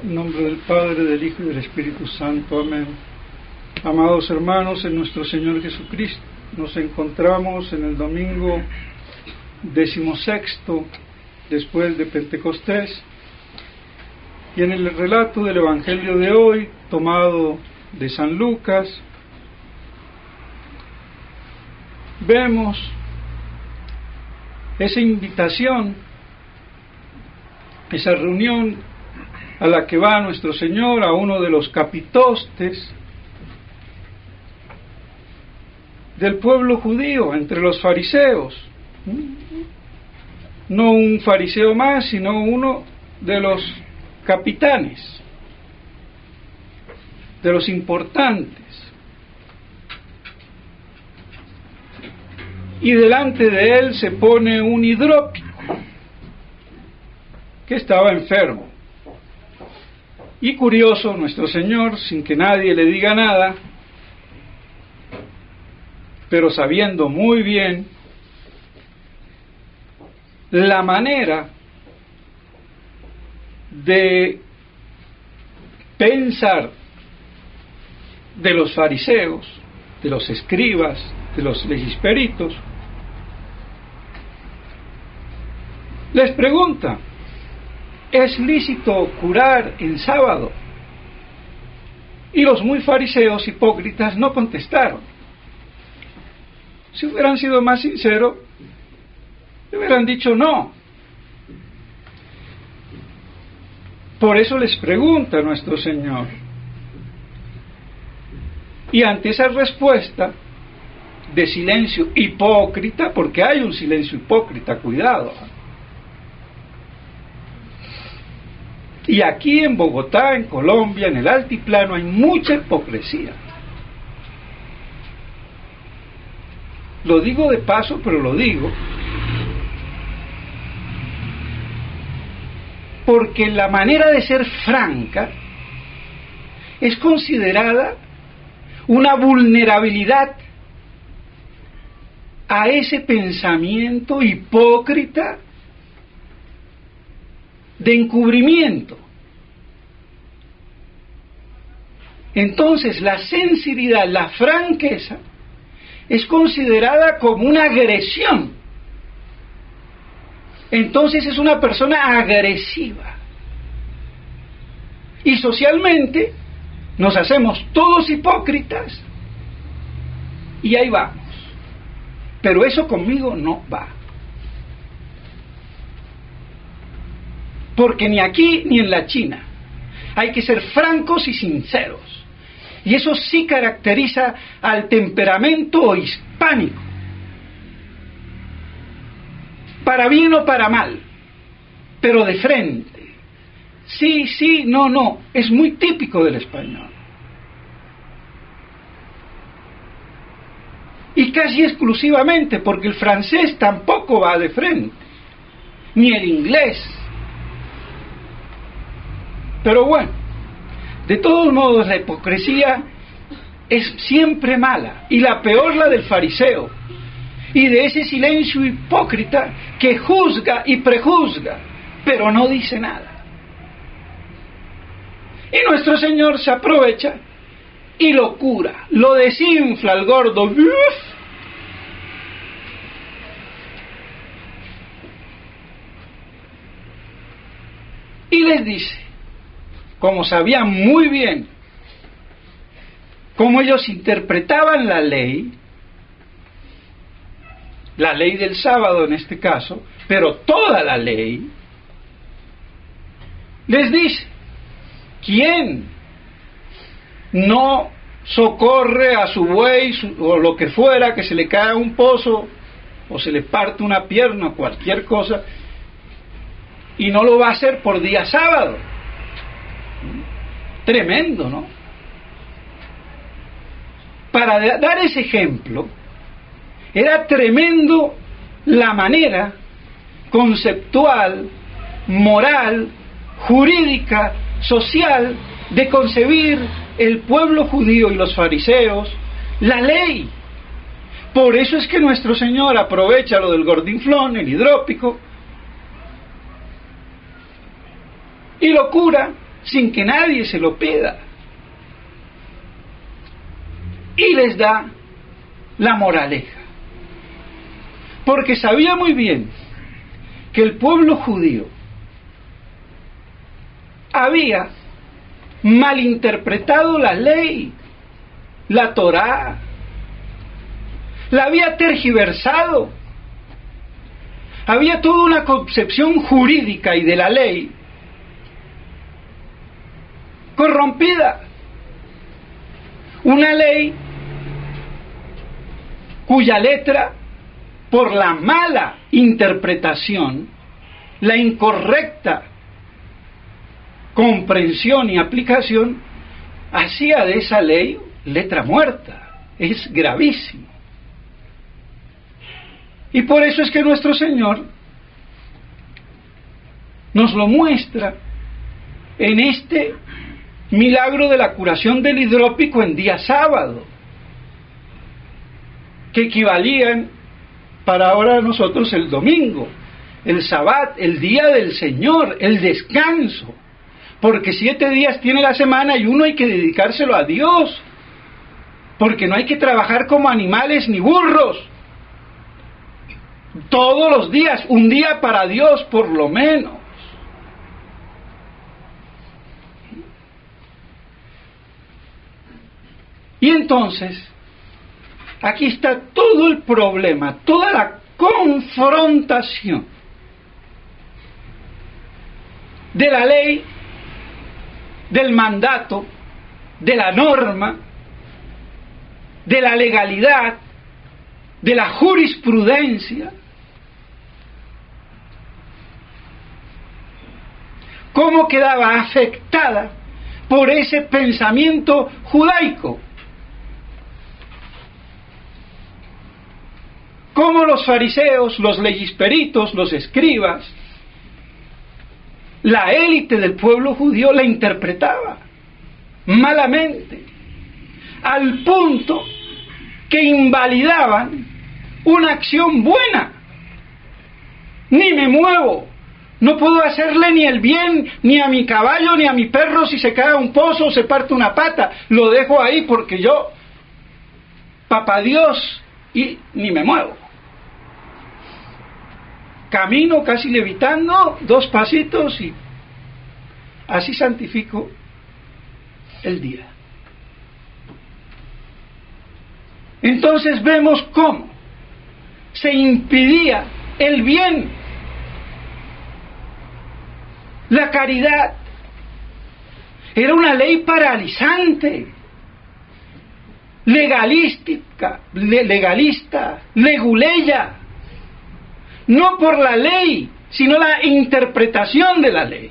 En nombre del Padre, del Hijo y del Espíritu Santo. Amén. Amados hermanos, en nuestro Señor Jesucristo, nos encontramos en el domingo 16 después de Pentecostés, y en el relato del Evangelio de hoy, tomado de San Lucas, vemos esa invitación, esa reunión a la que va nuestro Señor, a uno de los capitostes del pueblo judío, entre los fariseos. No un fariseo más, sino uno de los capitanes, de los importantes. Y delante de él se pone un hidrópico que estaba enfermo. Y curioso, nuestro Señor, sin que nadie le diga nada, pero sabiendo muy bien la manera de pensar de los fariseos, de los escribas, de los legisperitos, les pregunta: ¿es lícito curar en sábado? Y los muy fariseos hipócritas no contestaron. Si hubieran sido más sinceros, hubieran dicho no. Por eso les pregunta nuestro Señor. Y ante esa respuesta de silencio hipócrita, porque hay un silencio hipócrita, cuidado. Y aquí en Bogotá, en Colombia, en el altiplano, hay mucha hipocresía. Lo digo de paso, pero lo digo porque la manera de ser franca es considerada una vulnerabilidad a ese pensamiento hipócrita de encubrimiento. Entonces la sinceridad, la franqueza, es considerada como una agresión. Entonces es una persona agresiva. Y socialmente nos hacemos todos hipócritas y ahí vamos. Pero eso conmigo no va. Porque ni aquí ni en la China hay que ser francos y sinceros. Y eso sí caracteriza al temperamento hispánico, para bien o para mal, pero de frente. Sí, sí, no, no, es muy típico del español. Y casi exclusivamente, porque el francés tampoco va de frente, ni el inglés. Pero bueno, de todos modos la hipocresía es siempre mala, y la peor la del fariseo, y de ese silencio hipócrita que juzga y prejuzga, pero no dice nada. Y nuestro Señor se aprovecha y lo cura, lo desinfla al gordo. Y les dice, como sabían muy bien cómo ellos interpretaban la ley del sábado en este caso, pero toda la ley, les dice: ¿quién no socorre a su buey o lo que fuera, que se le cae a un pozo o se le parte una pierna o cualquier cosa, y no lo va a hacer por día sábado? Tremendo, ¿no? Para dar ese ejemplo, era tremendo la manera conceptual, moral, jurídica, social, de concebir el pueblo judío y los fariseos la ley. Por eso es que nuestro Señor aprovecha lo del gordinflón, el hidrópico, y lo cura sin que nadie se lo pida. Y les da la moraleja. Porque sabía muy bien que el pueblo judío había malinterpretado la ley, la Torá, la había tergiversado. Había toda una concepción jurídica y de la ley corrompida. Una ley cuya letra, por la mala interpretación, la incorrecta comprensión y aplicación, hacía de esa ley letra muerta. Es gravísimo. Y por eso es que nuestro Señor nos lo muestra en este milagro de la curación del hidrópico en día sábado, que equivalían para ahora nosotros el domingo, el sabbat, el día del Señor, el descanso, porque 7 días tiene la semana y uno hay que dedicárselo a Dios, porque no hay que trabajar como animales ni burros. Todos los días, un día para Dios por lo menos. Y entonces, aquí está todo el problema, toda la confrontación de la ley, del mandato, de la norma, de la legalidad, de la jurisprudencia. Cómo quedaba afectada por ese pensamiento judaico. Cómo los fariseos, los legisperitos, los escribas, la élite del pueblo judío la interpretaba malamente, al punto que invalidaban una acción buena. Ni me muevo, no puedo hacerle ni el bien ni a mi caballo ni a mi perro si se cae a un pozo o se parte una pata, lo dejo ahí porque yo, papá Dios, y ni me muevo. Camino casi levitando, 2 pasitos y así santifico el día. Entonces vemos cómo se impedía el bien, la caridad. Era una ley paralizante, legalista, leguleya. No por la ley, sino la interpretación de la ley.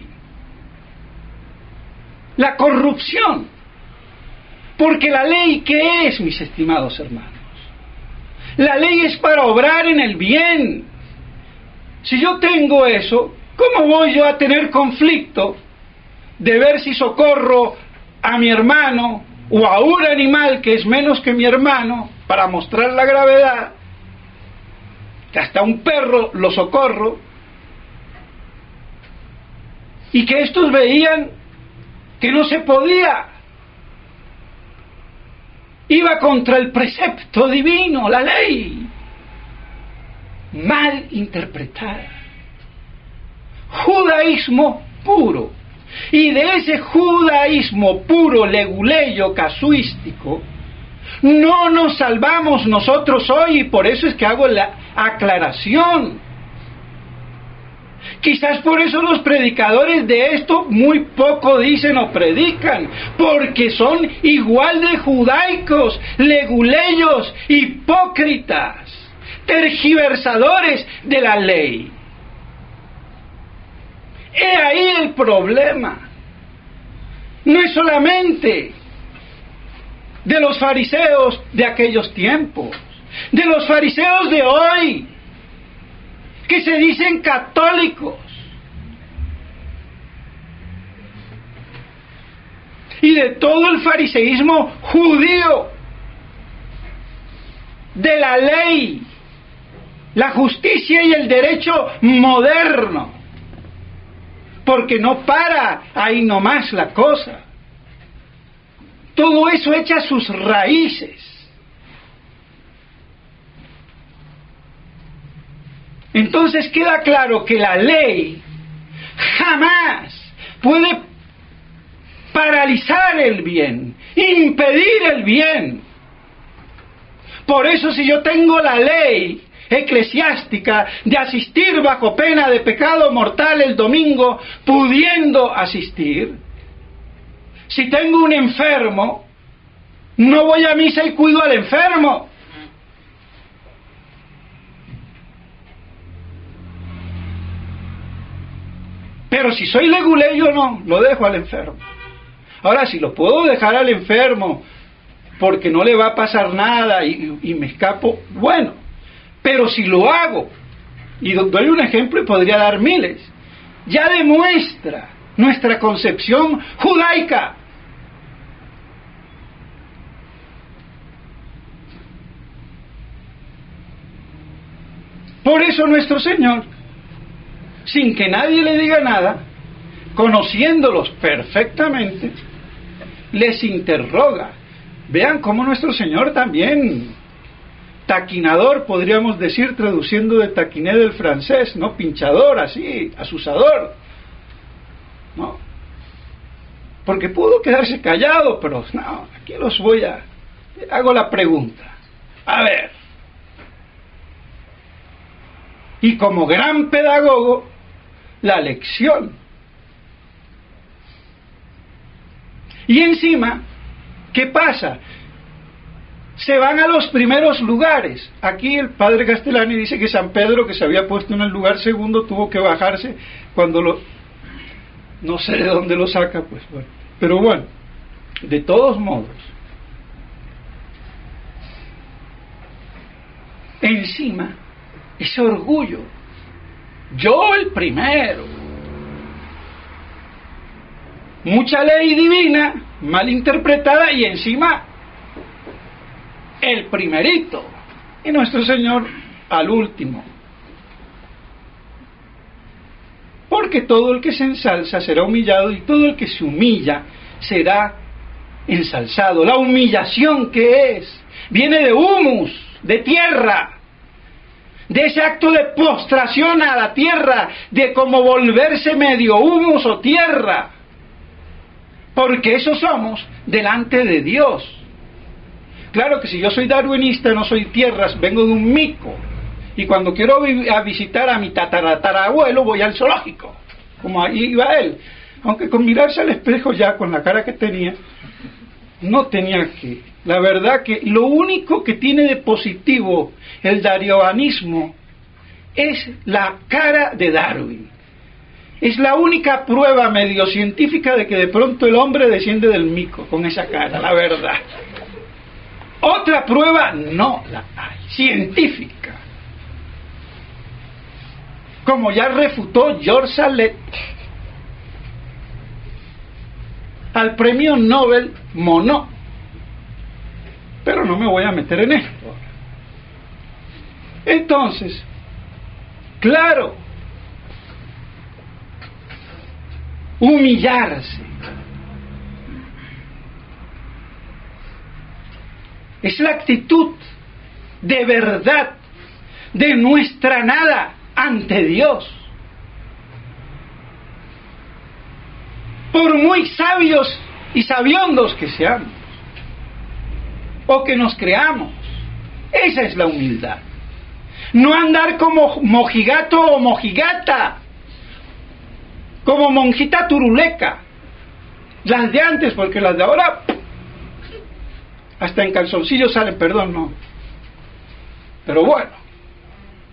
La corrupción. Porque la ley, ¿qué es, mis estimados hermanos? La ley es para obrar en el bien. Si yo tengo eso, ¿cómo voy yo a tener conflicto de ver si socorro a mi hermano o a un animal que es menos que mi hermano para mostrar la gravedad? Que hasta un perro lo socorro, y que estos veían que no se podía, iba contra el precepto divino, la ley, mal interpretada, judaísmo puro, y de ese judaísmo puro, leguleyo, casuístico, no nos salvamos nosotros hoy, y por eso es que hago la aclaración. Quizás por eso los predicadores de esto muy poco dicen o predican, porque son igual de judaicos, leguleyos, hipócritas, tergiversadores de la ley. He ahí el problema. No es solamente de los fariseos de aquellos tiempos, de los fariseos de hoy, que se dicen católicos, y de todo el fariseísmo judío, de la ley, la justicia y el derecho moderno, porque no para ahí nomás la cosa. Todo eso echa sus raíces. Entonces queda claro que la ley jamás puede paralizar el bien, impedir el bien. Por eso, si yo tengo la ley eclesiástica de asistir bajo pena de pecado mortal el domingo, pudiendo asistir, si tengo un enfermo, no voy a misa y cuido al enfermo. Pero si soy leguleyo, no, lo dejo al enfermo. Ahora, si lo puedo dejar al enfermo porque no le va a pasar nada y me escapo, bueno. Pero si lo hago, y doy un ejemplo y podría dar miles, ya demuestra nuestra concepción judaica. Por eso nuestro Señor, sin que nadie le diga nada, conociéndolos perfectamente, les interroga. Vean cómo nuestro Señor también, taquinador, podríamos decir, traduciendo de taquiné del francés, ¿no? Pinchador, así, asusador, ¿no? Porque pudo quedarse callado, pero no, aquí hago la pregunta. A ver. Y como gran pedagogo, la lección. Y encima, ¿qué pasa? Se van a los primeros lugares. Aquí el padre Castellani dice que San Pedro, que se había puesto en el lugar segundo, tuvo que bajarse cuando no sé de dónde lo saca, pues bueno. Pero bueno, de todos modos, encima, ese orgullo, yo el primero, mucha ley divina mal interpretada y encima el primerito, y nuestro Señor al último. Porque todo el que se ensalza será humillado y todo el que se humilla será ensalzado. La humillación, ¿qué es? Viene de humus, de tierra, de ese acto de postración a la tierra, de como volverse medio humus o tierra, porque eso somos delante de Dios. Claro que si yo soy darwinista, no soy tierras, vengo de un mico, y cuando quiero visitar a mi tatarabuelo voy al zoológico, como ahí iba él, aunque con mirarse al espejo ya con la cara que tenía, no tenía que. La verdad que lo único que tiene de positivo el darwinianismo es la cara de Darwin. Es la única prueba medio científica de que de pronto el hombre desciende del mico con esa cara, la verdad. Otra prueba no la hay, científica. Como ya refutó George Sallet al premio Nobel Monod. Pero no me voy a meter en esto. Entonces, claro, humillarse es la actitud de verdad de nuestra nada ante Dios. Por muy sabios y sabiondos que seamos, o que nos creamos, esa es la humildad. No andar como mojigato o mojigata, como monjita turuleca, las de antes, porque las de ahora hasta en calzoncillos salen, perdón, no. Pero bueno,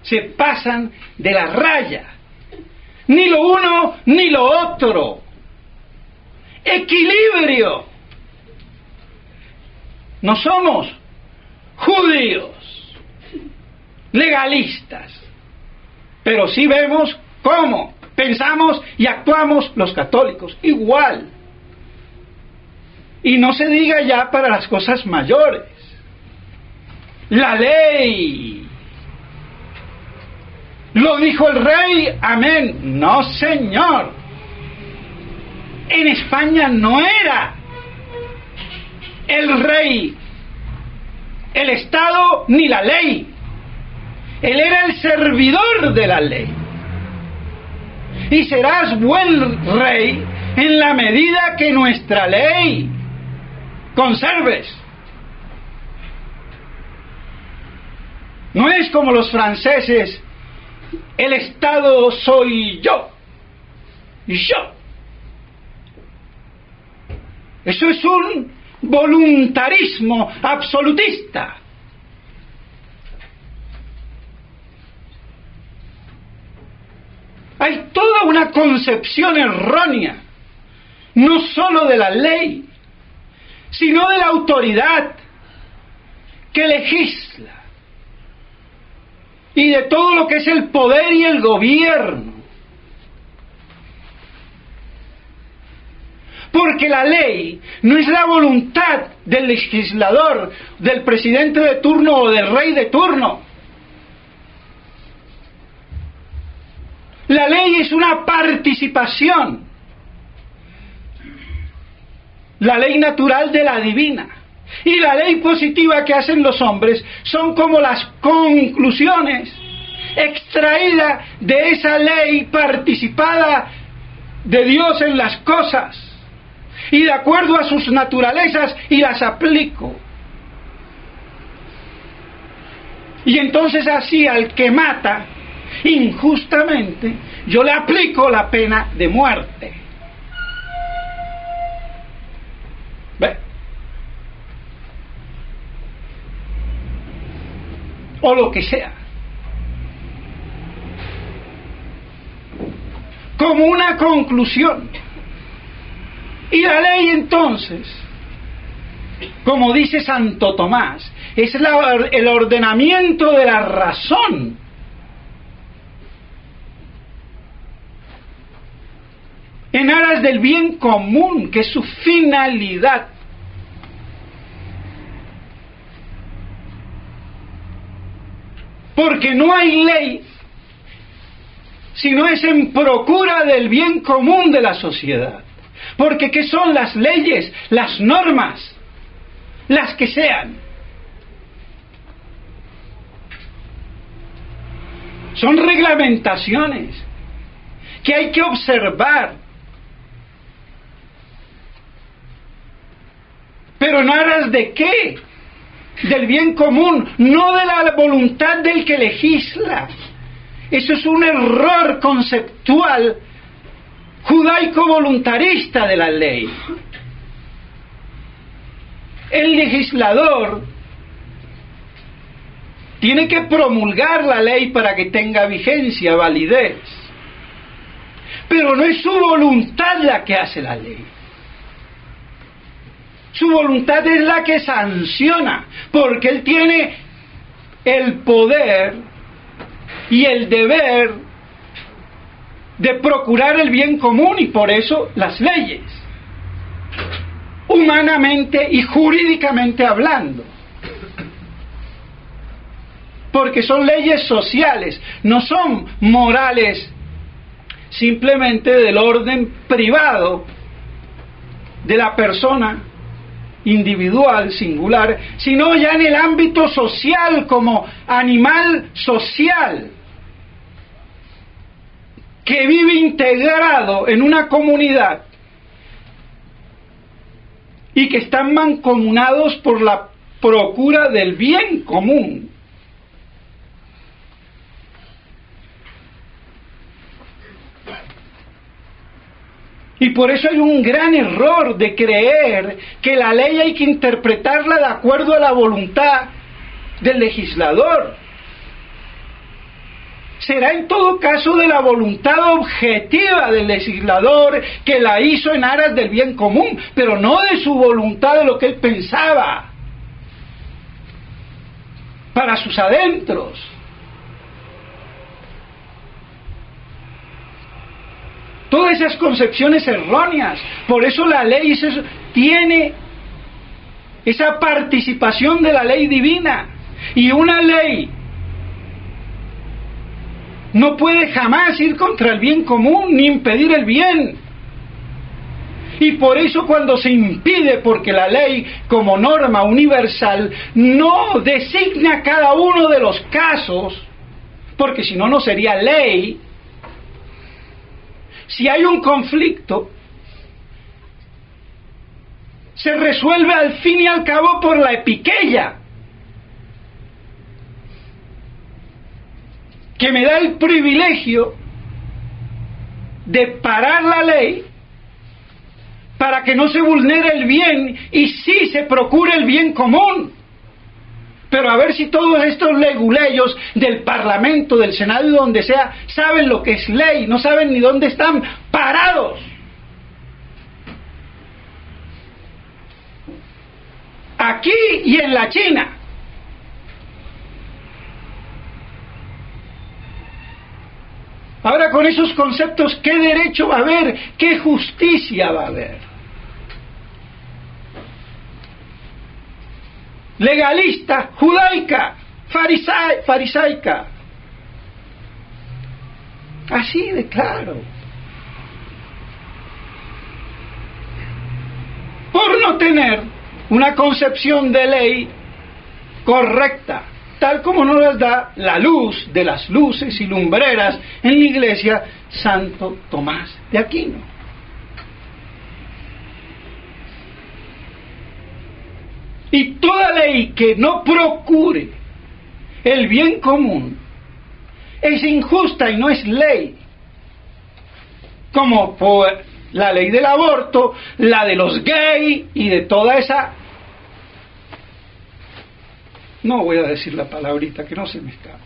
se pasan de la raya. Ni lo uno ni lo otro. Equilibrio. No somos judíos, legalistas, pero sí vemos cómo pensamos y actuamos los católicos, igual. Y no se diga ya para las cosas mayores. La ley. ¿Lo dijo el rey? Amén. No, señor. En España no era el rey, el Estado ni la ley. Él era el servidor de la ley. Y serás buen rey en la medida que nuestra ley conserves. No es como los franceses, el Estado soy yo. Yo. Eso es un voluntarismo absolutista. Hay toda una concepción errónea, no sólo de la ley, sino de la autoridad que legisla y de todo lo que es el poder y el gobierno. Porque la ley no es la voluntad del legislador, del presidente de turno o del rey de turno. La ley es una participación. La ley natural de la divina. Y la ley positiva que hacen los hombres son como las conclusiones extraídas de esa ley participada de Dios en las cosas. Y de acuerdo a sus naturalezas y las aplico. Y entonces así al que mata injustamente, yo le aplico la pena de muerte. ¿Ve? O lo que sea. Como una conclusión. Y la ley entonces, como dice Santo Tomás, es el ordenamiento de la razón. En aras del bien común, que es su finalidad. Porque no hay ley, sino es en procura del bien común de la sociedad. Porque ¿qué son las leyes? Las normas, las que sean. Son reglamentaciones que hay que observar. ¿Pero en aras de qué? Del bien común, no de la voluntad del que legisla. Eso es un error conceptual judaico-voluntarista de la ley. El legislador tiene que promulgar la ley para que tenga vigencia, validez. Pero no es su voluntad la que hace la ley. Su voluntad es la que sanciona, porque él tiene el poder y el deber de procurar el bien común, y por eso las leyes, humanamente y jurídicamente hablando, porque son leyes sociales, no son morales simplemente del orden privado de la persona individual, singular, sino ya en el ámbito social, como animal social que vive integrado en una comunidad y que están mancomunados por la procura del bien común. Y por eso hay un gran error de creer que la ley hay que interpretarla de acuerdo a la voluntad del legislador. Será en todo caso de la voluntad objetiva del legislador que la hizo en aras del bien común, pero no de su voluntad de lo que él pensaba para sus adentros. Todas esas concepciones erróneas. Por eso la ley tiene esa participación de la ley divina. Y una ley no puede jamás ir contra el bien común ni impedir el bien. Y por eso cuando se impide, porque la ley como norma universal no designa cada uno de los casos, porque si no, no sería ley. Si hay un conflicto, se resuelve al fin y al cabo por la epiqueia, que me da el privilegio de parar la ley para que no se vulnere el bien y sí se procure el bien común. Pero a ver si todos estos leguleyos del Parlamento, del Senado y donde sea, saben lo que es ley, no saben ni dónde están parados. Aquí y en la China. Ahora, con esos conceptos, ¿qué derecho va a haber? ¿Qué justicia va a haber? Legalista, judaica, farisaica. Así de claro. Por no tener una concepción de ley correcta, tal como nos las da la luz de las luces y lumbreras en la iglesia Santo Tomás de Aquino. Y toda ley que no procure el bien común es injusta y no es ley, como por la ley del aborto, la de los gays y de toda esa... No voy a decir la palabrita, que no se me escape.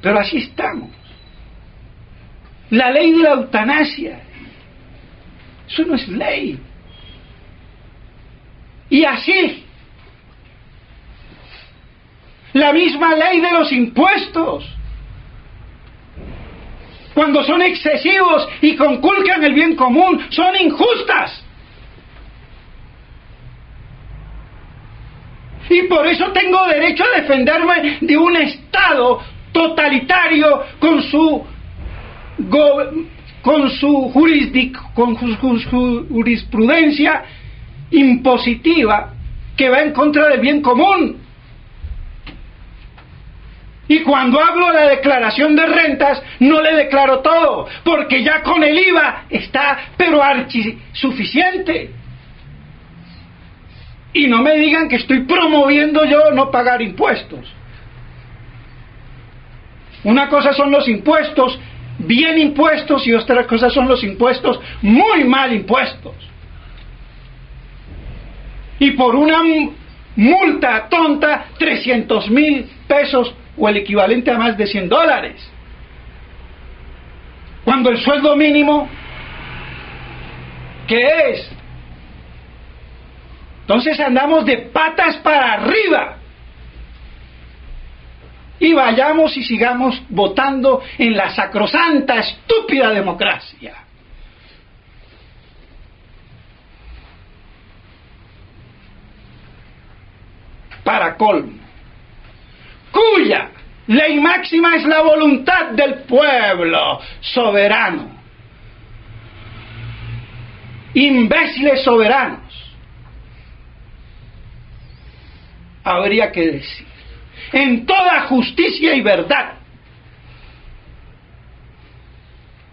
Pero así estamos. La ley de la eutanasia, eso no es ley. Y así, la misma ley de los impuestos, cuando son excesivos y conculcan el bien común, son injustas. Y por eso tengo derecho a defenderme de un Estado totalitario con su jurisprudencia impositiva que va en contra del bien común. Y cuando hablo de la declaración de rentas, no le declaro todo, porque ya con el IVA está, pero suficiente. Y no me digan que estoy promoviendo yo no pagar impuestos. Una cosa son los impuestos bien impuestos y otra cosa son los impuestos muy mal impuestos. Y por una multa tonta, 300,000 pesos o el equivalente a más de $100. Cuando el sueldo mínimo, ¿qué es? Entonces andamos de patas para arriba. Y vayamos y sigamos votando en la sacrosanta, estúpida democracia. Para colmo, cuya ley máxima es la voluntad del pueblo soberano. Imbéciles soberanos. Habría que decir, en toda justicia y verdad.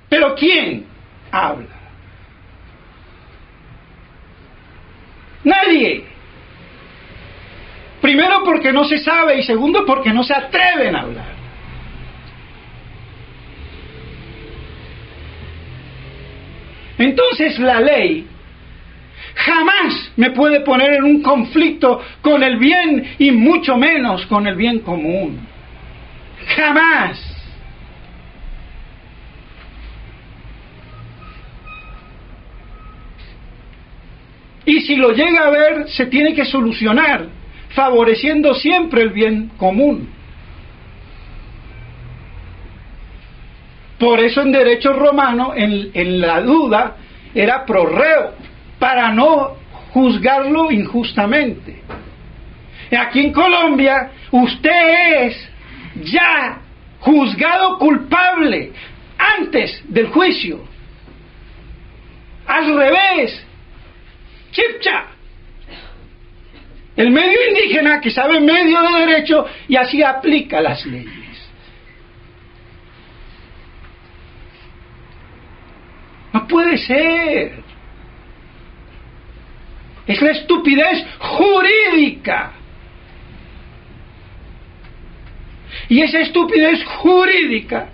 Pero ¿quién habla? Nadie. Primero porque no se sabe y segundo porque no se atreven a hablar. Entonces la ley jamás me puede poner en un conflicto con el bien y mucho menos con el bien común. Jamás. Y si lo llega a ver, se tiene que solucionar, favoreciendo siempre el bien común. Por eso en derecho romano, en la duda, era pro reo, para no juzgarlo injustamente. Aquí en Colombia, usted es ya juzgado culpable antes del juicio. Al revés, Chipcha, el medio indígena que sabe medio de derecho y así aplica las leyes. No puede ser. Es la estupidez jurídica. Y esa estupidez jurídica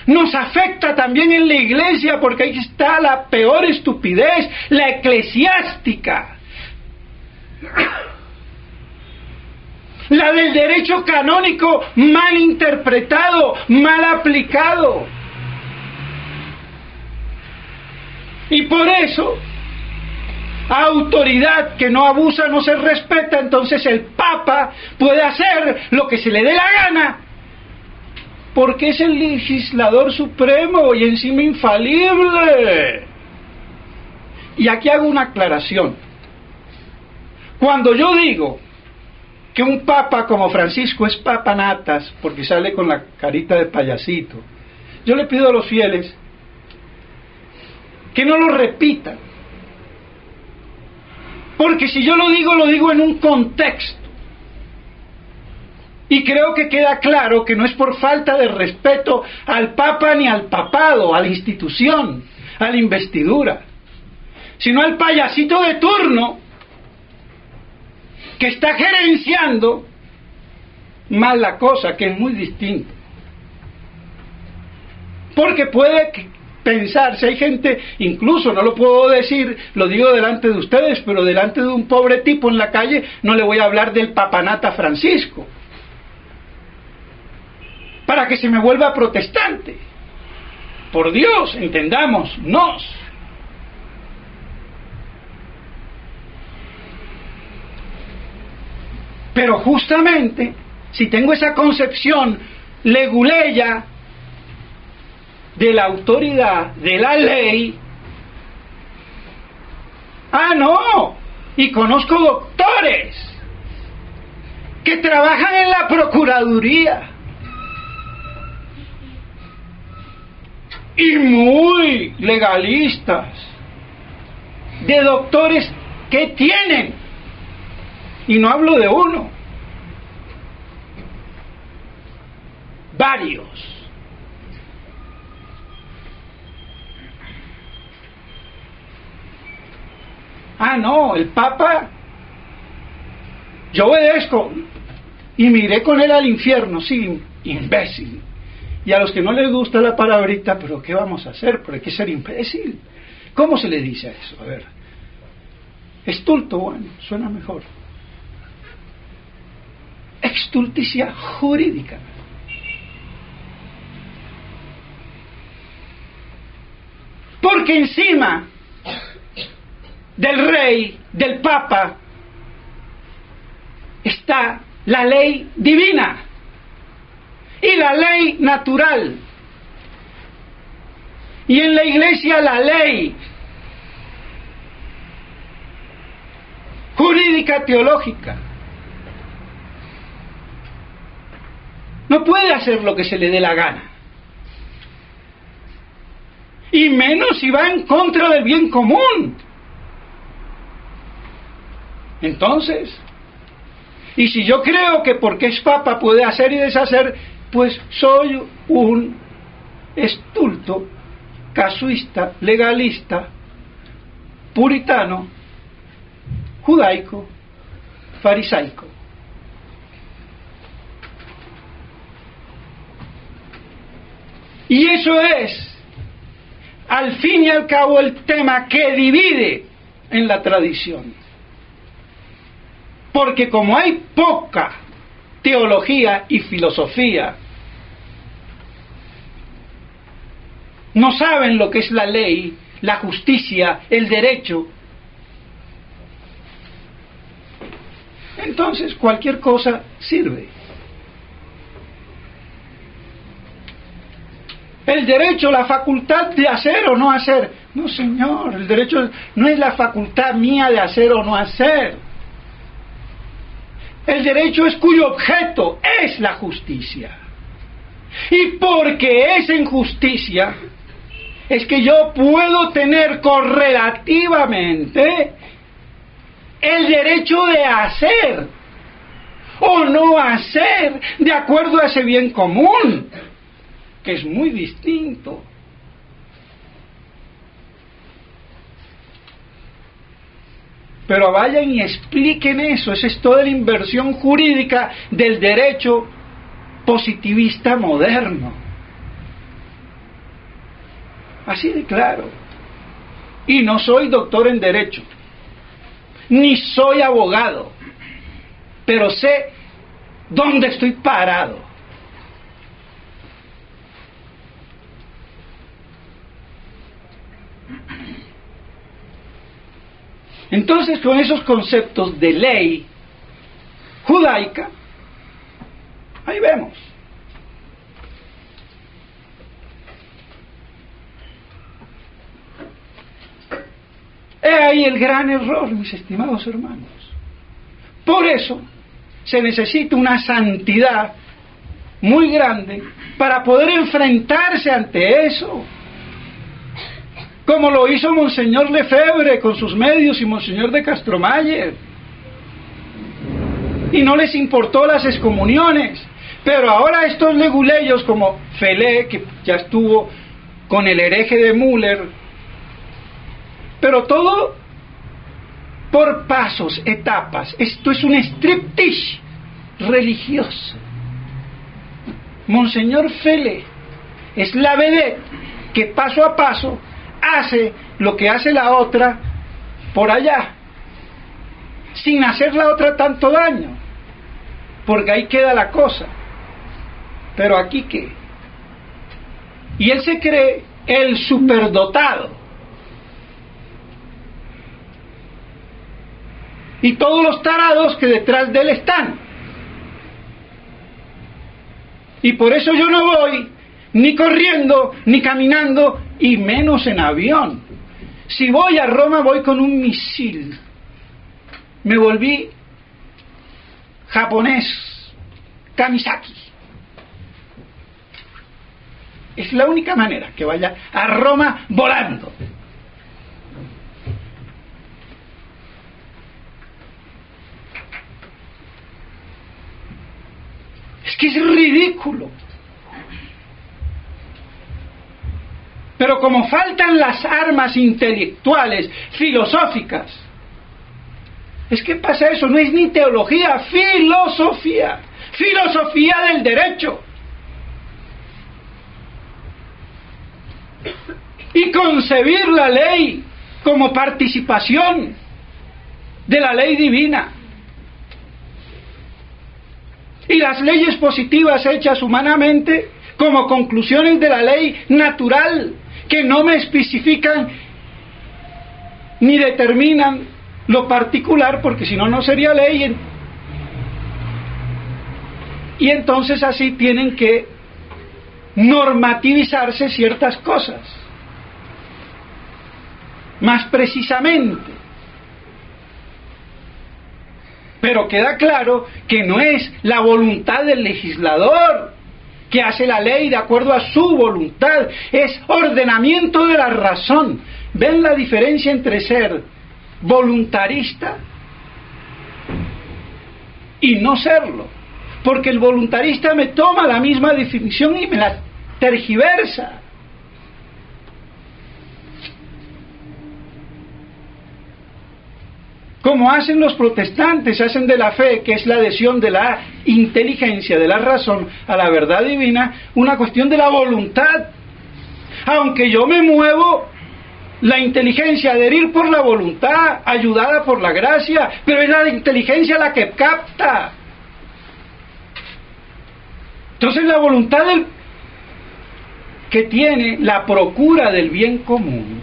nos afecta también en la iglesia, porque ahí está la peor estupidez, la eclesiástica. La del derecho canónico mal interpretado, mal aplicado. Y por eso, autoridad que no abusa no se respeta, entonces el Papa puede hacer lo que se le dé la gana, porque es el legislador supremo y encima infalible. Y aquí hago una aclaración. Cuando yo digo que un papa como Francisco es papanatas, porque sale con la carita de payasito, yo le pido a los fieles que no lo repitan. Porque si yo lo digo en un contexto. Y creo que queda claro que no es por falta de respeto al Papa ni al papado, a la institución, a la investidura, sino al payasito de turno que está gerenciando mal la cosa, que es muy distinto. Porque puede pensarse, hay gente, incluso no lo puedo decir, lo digo delante de ustedes, pero delante de un pobre tipo en la calle no le voy a hablar del papanata Francisco, para que se me vuelva protestante. Por Dios, entendámonos. Pero justamente, si tengo esa concepción leguleya de la autoridad, de la ley, no, y conozco doctores que trabajan en la Procuraduría y muy legalistas, de doctores que tienen, y no hablo de uno, varios. No, el Papa, yo obedezco y me iré con él al infierno, sí, imbécil. Y a los que no les gusta la palabrita, pero ¿qué vamos a hacer? Pero hay que ser imbécil. ¿Cómo se le dice a eso? A ver, estulto, bueno, suena mejor. Extulticia jurídica. Porque encima del rey, del Papa, está la ley divina y la ley natural. Y en la iglesia la ley jurídica teológica. No puede hacer lo que se le dé la gana. Y menos si va en contra del bien común. Entonces, y si yo creo que porque es Papa puede hacer y deshacer, pues soy un estulto, casuista, legalista, puritano, judaico, farisaico. Y eso es, al fin y al cabo, el tema que divide en la tradición. Porque como hay poca teología y filosofía, no saben lo que es la ley, la justicia, el derecho. Entonces cualquier cosa sirve. El derecho, la facultad de hacer o no hacer. No, señor, el derecho no es la facultad mía de hacer o no hacer. El derecho es cuyo objeto es la justicia. Y porque es en justicia, es que yo puedo tener correlativamente el derecho de hacer o no hacer de acuerdo a ese bien común, que es muy distinto. Pero vayan y expliquen eso. Esa es toda la inversión jurídica del derecho positivista moderno. Así de claro. Y no soy doctor en derecho, ni soy abogado, pero sé dónde estoy parado. Entonces, con esos conceptos de ley judaica, ahí vemos. He ahí el gran error, mis estimados hermanos. Por eso se necesita una santidad muy grande para poder enfrentarse ante eso. Como lo hizo Monseñor Lefebvre con sus medios y Monseñor de Castromayer. Y no les importó las excomuniones. Pero ahora estos leguleyos como Felé, que ya estuvo con el hereje de Müller, pero todo por pasos, etapas. Esto es un striptease religioso. Monseñor Felé es la vedette que paso a paso hace lo que hace la otra por allá, sin hacer la otra tanto daño, porque ahí queda la cosa. Pero aquí qué. Y él se cree el superdotado. Y todos los tarados que detrás de él están. Y por eso yo no voy ni corriendo, ni caminando, y menos en avión. Si voy a Roma, voy con un misil. Me volví japonés, Kamisaki. Es la única manera que vaya a Roma volando. Es que es ridículo. Pero como faltan las armas intelectuales, filosóficas, es que pasa eso, no es ni teología, filosofía, filosofía del derecho. Y concebir la ley como participación de la ley divina. Y las leyes positivas hechas humanamente como conclusiones de la ley natural, que no me especifican ni determinan lo particular, porque si no, no sería ley. Y entonces así tienen que normativizarse ciertas cosas, más precisamente. Pero queda claro que no es la voluntad del legislador que hace la ley de acuerdo a su voluntad, es ordenamiento de la razón. ¿Ven la diferencia entre ser voluntarista y no serlo? Porque el voluntarista me toma la misma definición y me la tergiversa. Como hacen los protestantes, hacen de la fe, que es la adhesión de la inteligencia, de la razón, a la verdad divina, una cuestión de la voluntad. Aunque yo me muevo, la inteligencia, adherir por la voluntad, ayudada por la gracia, pero es la inteligencia la que capta. Entonces la voluntad que tiene la procura del bien común,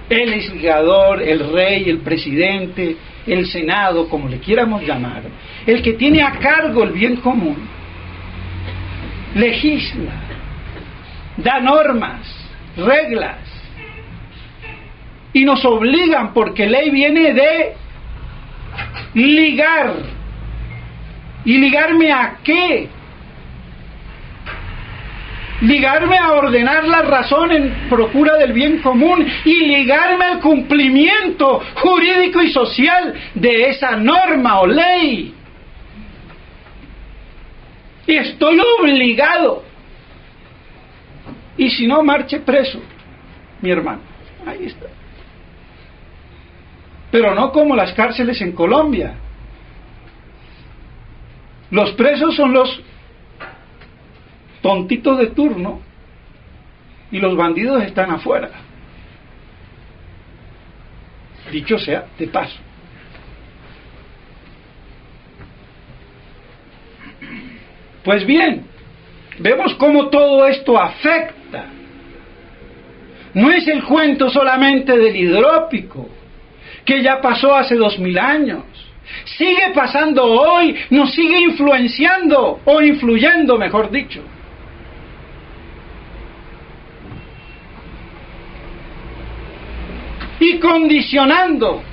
el legislador, el rey, el presidente, el senado, como le quieramos llamar, el que tiene a cargo el bien común, legisla, da normas, reglas, y nos obligan, porque ley viene de ligar. ¿Y ligarme a qué? ligarme a ordenar la razón en procura del bien común y ligarme al cumplimiento jurídico y social de esa norma o ley. Y estoy obligado. Y si no, marche preso, mi hermano. Ahí está. Pero no como las cárceles en Colombia. Los presos son los tontitos de turno y los bandidos están afuera. Dicho sea de paso. Pues bien, vemos cómo todo esto afecta. No es el cuento solamente del hidrópico, que ya pasó hace 2000 años. Sigue pasando hoy, nos sigue influenciando, o influyendo, mejor dicho. Y condicionando.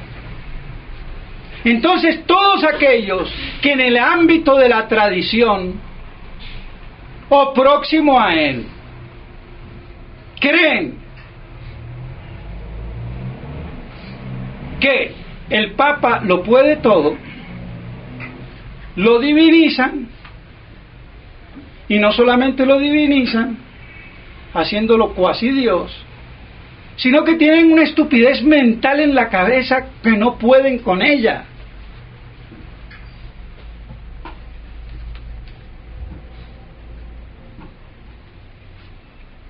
Entonces, todos aquellos que en el ámbito de la tradición, o próximo a él, creen que el Papa lo puede todo, lo divinizan, y no solamente lo divinizan, haciéndolo cuasi Dios, sino que tienen una estupidez mental en la cabeza que no pueden con ella.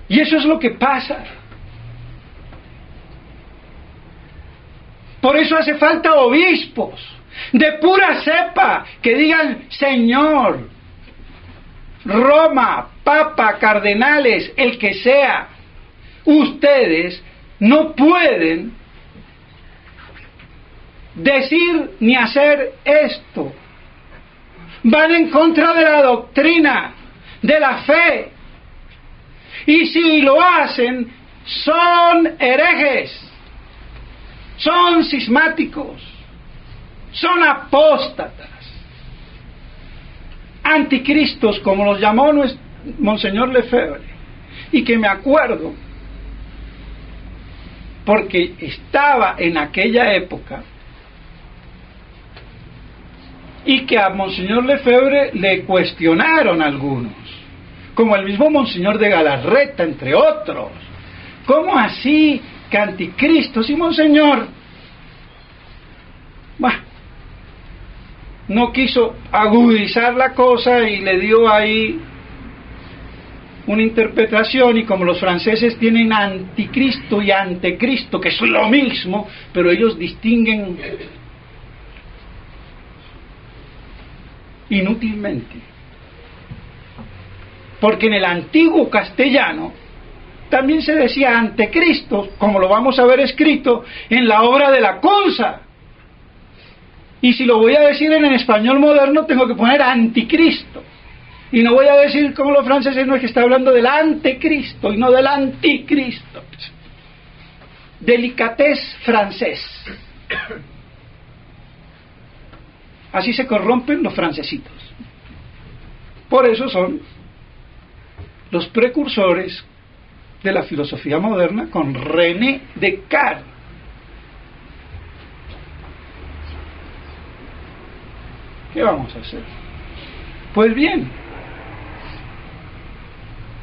Y eso es lo que pasa. Por eso hace falta obispos de pura cepa que digan: Señor, Roma, Papa, cardenales, el que sea, ustedes no pueden decir ni hacer esto. Van en contra de la doctrina, de la fe. Y si lo hacen, son herejes. Son cismáticos, son apóstatas, anticristos, como los llamó Monseñor Lefebvre, y que me acuerdo, porque estaba en aquella época, y que a Monseñor Lefebvre le cuestionaron algunos, como el mismo Monseñor de Galarreta, entre otros. ¿Cómo así que anticristo? Sí, Monseñor. Bah, no quiso agudizar la cosa y le dio ahí una interpretación, y como los franceses tienen anticristo y antecristo, que es lo mismo, pero ellos distinguen inútilmente. Porque en el antiguo castellano también se decía antecristo, como lo vamos a ver escrito en la obra de la Cunza. Y si lo voy a decir en el español moderno, tengo que poner anticristo. Y no voy a decir como los franceses, no, es que está hablando del antecristo y no del anticristo. Delicatez francés. Así se corrompen los francesitos. Por eso son los precursores de la filosofía moderna con René Descartes. ¿Qué vamos a hacer? Pues bien,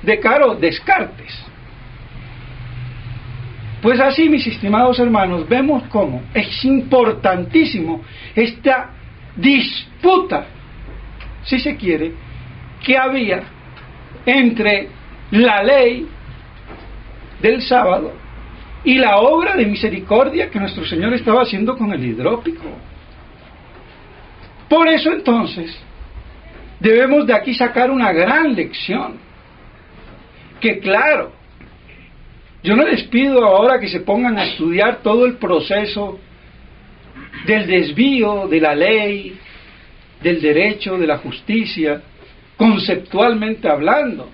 Descartes o Descartes. Pues así, mis estimados hermanos, vemos cómo es importantísimo esta disputa, si se quiere, que había entre la ley del sábado y la obra de misericordia que nuestro Señor estaba haciendo con el hidrópico. Por eso entonces debemos de aquí sacar una gran lección, que claro, yo no les pido ahora que se pongan a estudiar todo el proceso del desvío de la ley, del derecho, de la justicia, conceptualmente hablando.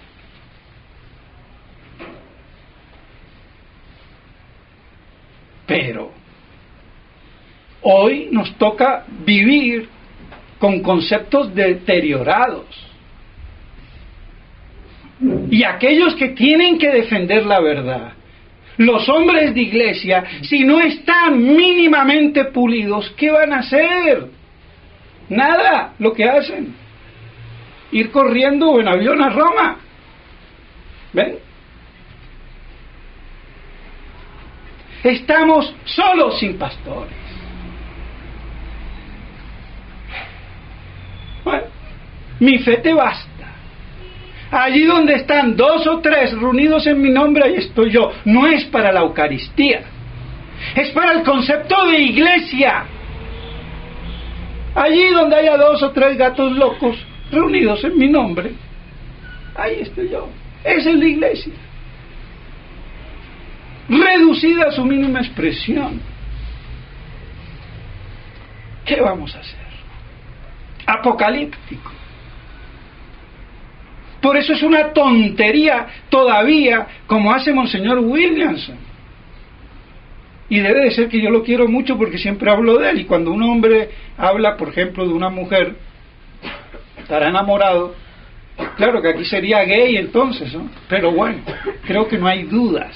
Pero hoy nos toca vivir con conceptos deteriorados. Y aquellos que tienen que defender la verdad, los hombres de iglesia, si no están mínimamente pulidos, ¿qué van a hacer? Nada, lo que hacen. Ir corriendo en avión a Roma. ¿Ven? Estamos solos sin pastores. Bueno, mi fe te basta. Allí donde están 2 o 3 reunidos en mi nombre, ahí estoy yo. No es para la Eucaristía, es para el concepto de iglesia. Allí donde haya 2 o 3 gatos locos reunidos en mi nombre, ahí estoy yo. Esa es la iglesia, reducida a su mínima expresión. ¿Qué vamos a hacer? Apocalíptico. Por eso es una tontería todavía, como hace Monseñor Williamson. Y debe de ser que yo lo quiero mucho porque siempre hablo de él. Y cuando un hombre habla, por ejemplo, de una mujer, estará enamorado. Claro que aquí sería gay entonces, ¿no? Pero bueno, creo que no hay dudas.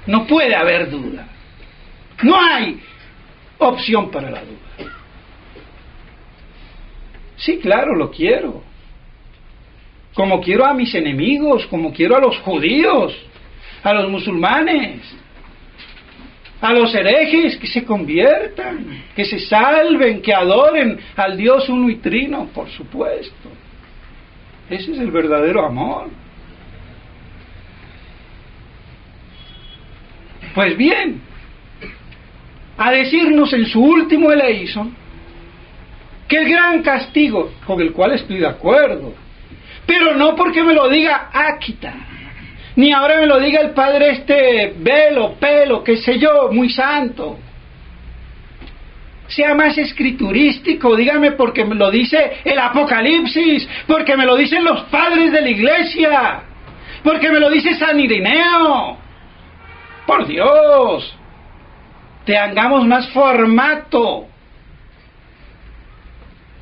No puede haber duda. No hay opción para la duda. Sí, claro, lo quiero. Como quiero a mis enemigos, como quiero a los judíos, a los musulmanes, a los herejes, que se conviertan, que se salven, que adoren al Dios uno y trino, por supuesto. Ese es el verdadero amor. Pues bien, a decirnos en su último eleison que el gran castigo, con el cual estoy de acuerdo, pero no porque me lo diga Áquita, ni ahora me lo diga el padre Velo, Pelo, qué sé yo, muy santo, sea más escriturístico, dígame porque me lo dice el Apocalipsis, porque me lo dicen los padres de la iglesia, porque me lo dice San Ireneo. Por Dios, tengamos más formato.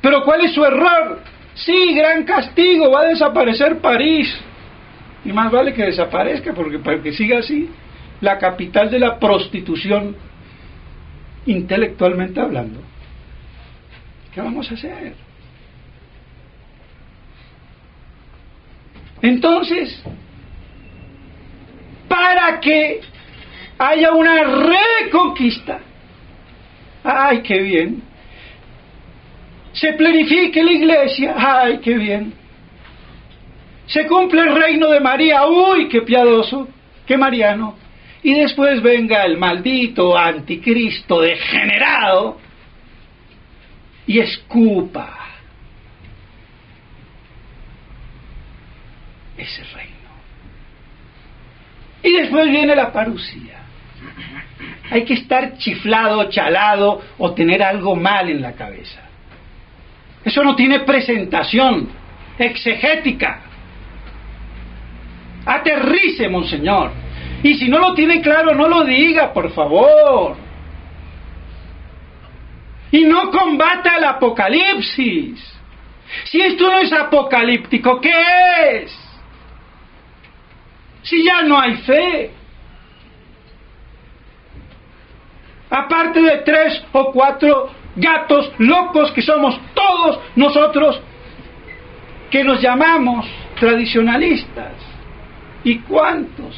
Pero ¿cuál es su error? Sí, gran castigo, va a desaparecer París. Y más vale que desaparezca, porque para que siga así, la capital de la prostitución, intelectualmente hablando. ¿Qué vamos a hacer? Entonces, para que haya una reconquista, ¡ay, qué bien! Se planifique la iglesia, ¡ay, qué bien! Se cumple el reino de María, ¡uy, qué piadoso, qué mariano! Y después venga el maldito anticristo degenerado y escupa ese reino. Y después viene la parucía. Hay que estar chiflado, chalado o tener algo mal en la cabeza. Eso no tiene presentación exegética. Aterrice, monseñor. Y si no lo tiene claro, no lo diga, por favor. Y no combata el apocalipsis. Si esto no es apocalíptico, ¿qué es? Si ya no hay fe. Aparte de 3 o 4 gatos locos que somos todos nosotros, que nos llamamos tradicionalistas. ¿Y cuántos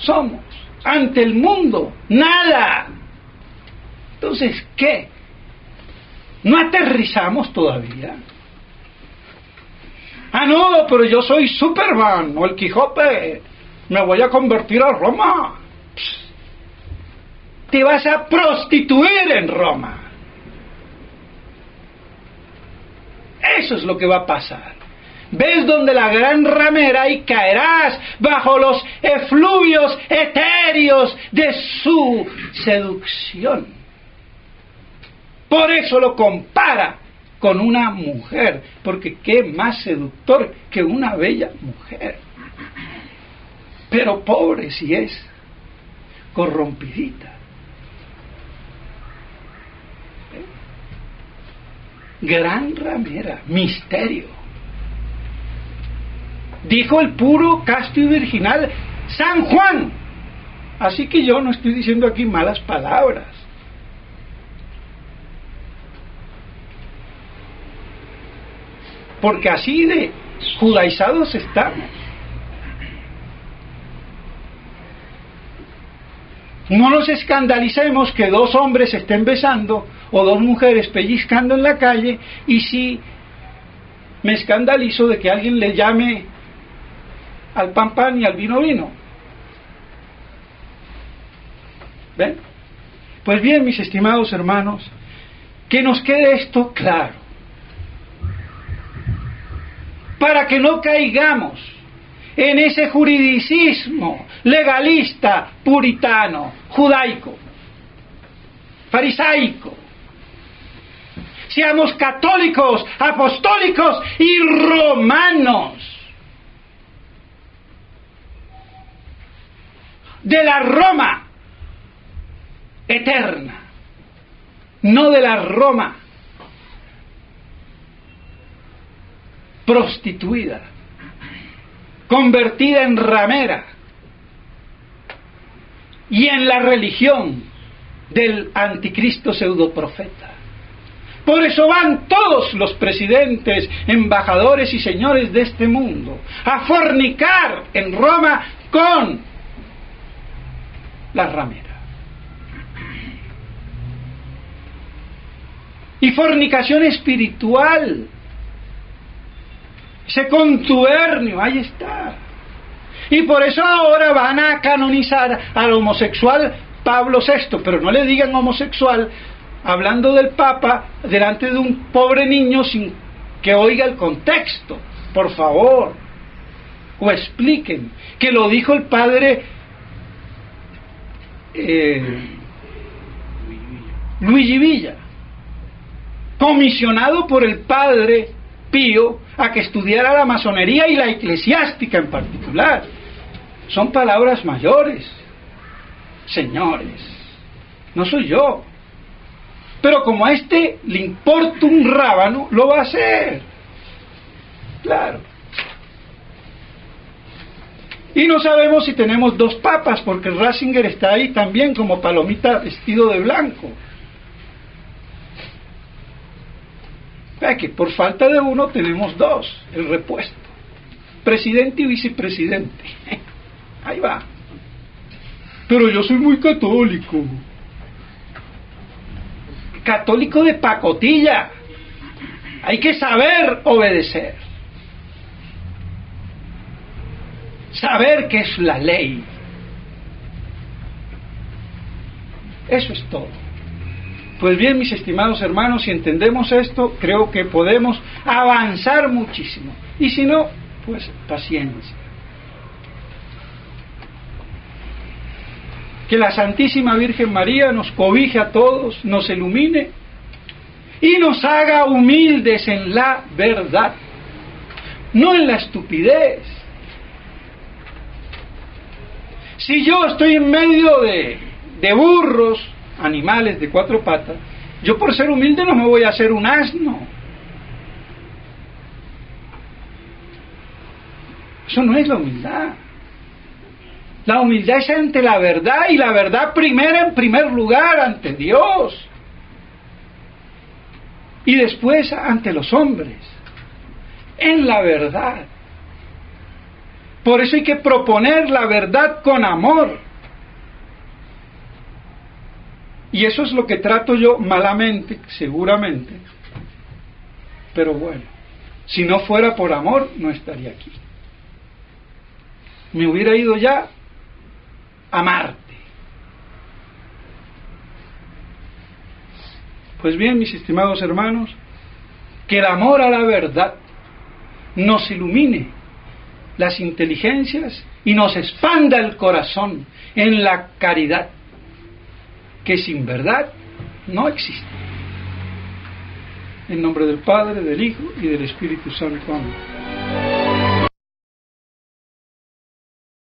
somos ante el mundo? Nada. Entonces, ¿qué? ¿No aterrizamos todavía? Ah, no, pero yo soy Superman o el Quijote, me voy a convertir a Roma. Te vas a prostituir en Roma. Eso es lo que va a pasar. ¿Ves donde la gran ramera y caerás bajo los efluvios etéreos de su seducción? Por eso lo compara con una mujer, porque qué más seductor que una bella mujer. Pero pobre si es corrompidita. Gran ramera, misterio. dijo el puro, casto y virginal San Juan. Así que yo no estoy diciendo aquí malas palabras. Porque así de judaizados estamos. No nos escandalicemos que dos hombres estén besando o dos mujeres pellizcando en la calle, y sí me escandalizo de que alguien le llame al pan pan y al vino vino. ¿Ven? Pues bien, mis estimados hermanos, que nos quede esto claro, para que no caigamos en ese juridicismo legalista, puritano, judaico, farisaico. Seamos católicos, apostólicos y romanos, de la Roma eterna, no de la Roma prostituida, convertida en ramera, y en la religión del anticristo pseudoprofeta. Por eso van todos los presidentes, embajadores y señores de este mundo a fornicar en Roma con la ramera. Y fornicación espiritual, ese contubernio, ahí está. Y por eso ahora van a canonizar al homosexual Pablo VI, pero no le digan homosexual hablando del Papa delante de un pobre niño sin que oiga el contexto, por favor, o expliquen que lo dijo el padre Luigi Villa, comisionado por el padre Pío a que estudiara la masonería y la eclesiástica en particular. Son palabras mayores, señores, no soy yo. Pero como a este le importa un rábano, lo va a hacer. Claro. Y no sabemos si tenemos dos papas, porque Ratzinger está ahí también como palomita vestido de blanco. Vea que por falta de uno tenemos dos, el repuesto. Presidente y vicepresidente. Ahí va. Pero yo soy muy católico. Católico de pacotilla. Hay que saber obedecer. Saber qué es la ley. Eso es todo. Pues bien, mis estimados hermanos, si entendemos esto, creo que podemos avanzar muchísimo. Y si no, pues paciencia. Que la Santísima Virgen María nos cobije a todos, nos ilumine y nos haga humildes en la verdad, no en la estupidez. Si yo estoy en medio de burros, animales de cuatro patas, yo por ser humilde no me voy a hacer un asno. Eso no es la humildad. La humildad es ante la verdad, y la verdad primera en primer lugar ante Dios y después ante los hombres, en la verdad. Por eso hay que proponer la verdad con amor, y eso es lo que trato yo malamente, seguramente, pero bueno, si no fuera por amor no estaría aquí, me hubiera ido ya a Marte. Pues bien, mis estimados hermanos, que el amor a la verdad nos ilumine las inteligencias y nos expanda el corazón en la caridad, que sin verdad no existe. En nombre del Padre, del Hijo y del Espíritu Santo. Amén.